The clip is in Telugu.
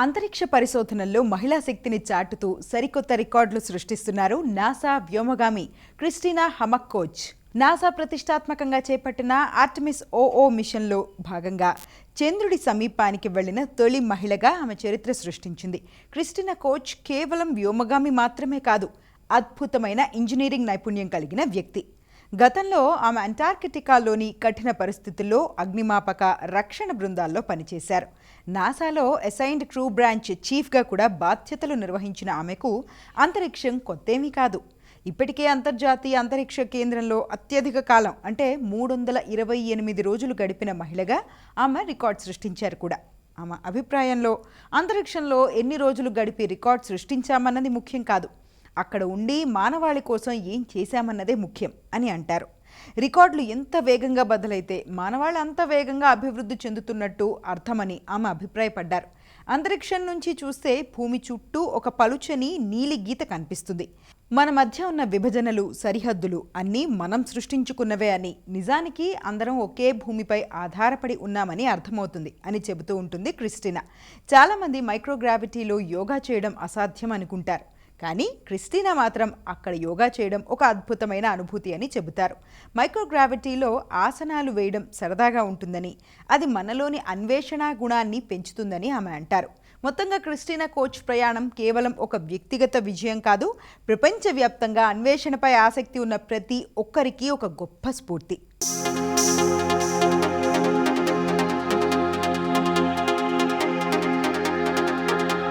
అంతరిక్ష పరిశోధనల్లో మహిళా శక్తిని చాటుతూ సరికొత్త రికార్డులు సృష్టిస్తున్నారు నాసా వ్యోమగామి క్రిస్టినా హమక్కోచ్. నాసా ప్రతిష్టాత్మకంగా చేపట్టిన ఆర్టెమిస్ ఓఓ మిషన్లో భాగంగా చంద్రుడి సమీపానికి వెళ్లిన తొలి మహిళగా ఆమె చరిత్ర సృష్టించింది. క్రిస్టినా కోచ్ కేవలం వ్యోమగామి మాత్రమే కాదు, అద్భుతమైన ఇంజనీరింగ్ నైపుణ్యం కలిగిన వ్యక్తి. గతంలో ఆమె అంటార్కిటికాలోని కఠిన పరిస్థితుల్లో అగ్నిమాపక రక్షణ బృందాల్లో పనిచేశారు. నాసాలో అసైన్డ్ క్రూ బ్రాంచ్ చీఫ్గా కూడా బాధ్యతలు నిర్వహించిన ఆమెకు అంతరిక్షం కొత్తేమీ కాదు. ఇప్పటికే అంతర్జాతీయ అంతరిక్ష కేంద్రంలో అత్యధిక కాలం అంటే 328 రోజులు గడిపిన మహిళగా ఆమె రికార్డ్ సృష్టించారు కూడా. ఆమె అభిప్రాయంలో అంతరిక్షంలో ఎన్ని రోజులు గడిపి రికార్డ్ సృష్టించామన్నది ముఖ్యం కాదు, అక్కడ ఉండి మానవాళి కోసం ఏం చేశామన్నదే ముఖ్యం అని అంటారు. రికార్డులు ఎంత వేగంగా బదులైతే మానవాళి అంత వేగంగా అభివృద్ధి చెందుతున్నట్టు అర్థమని ఆమె అభిప్రాయపడ్డారు. అంతరిక్షం నుంచి చూస్తే భూమి చుట్టూ ఒక పలుచని నీలి గీత కనిపిస్తుంది. మన మధ్య ఉన్న విభజనలు, సరిహద్దులు అన్నీ మనం సృష్టించుకున్నవే అని, నిజానికి అందరం ఒకే భూమిపై ఆధారపడి ఉన్నామని అర్థమవుతుంది అని చెబుతూ ఉంటుంది క్రిస్టినా. చాలామంది మైక్రోగ్రావిటీలో యోగా చేయడం అసాధ్యం అనుకుంటారు, కానీ క్రిస్టినా మాత్రం అక్కడ యోగా చేయడం ఒక అద్భుతమైన అనుభూతి అని చెబుతారు. మైక్రోగ్రావిటీలో ఆసనాలు వేయడం సరదాగా ఉంటుందని, అది మనలోని అన్వేషణ గుణాన్ని పెంచుతుందని ఆమె అంటారు. మొత్తంగా క్రిస్టినా కోచ్ ప్రయాణం కేవలం ఒక వ్యక్తిగత విజయం కాదు, ప్రపంచవ్యాప్తంగా అన్వేషణపై ఆసక్తి ఉన్న ప్రతి ఒక్కరికి ఒక గొప్ప స్ఫూర్తి.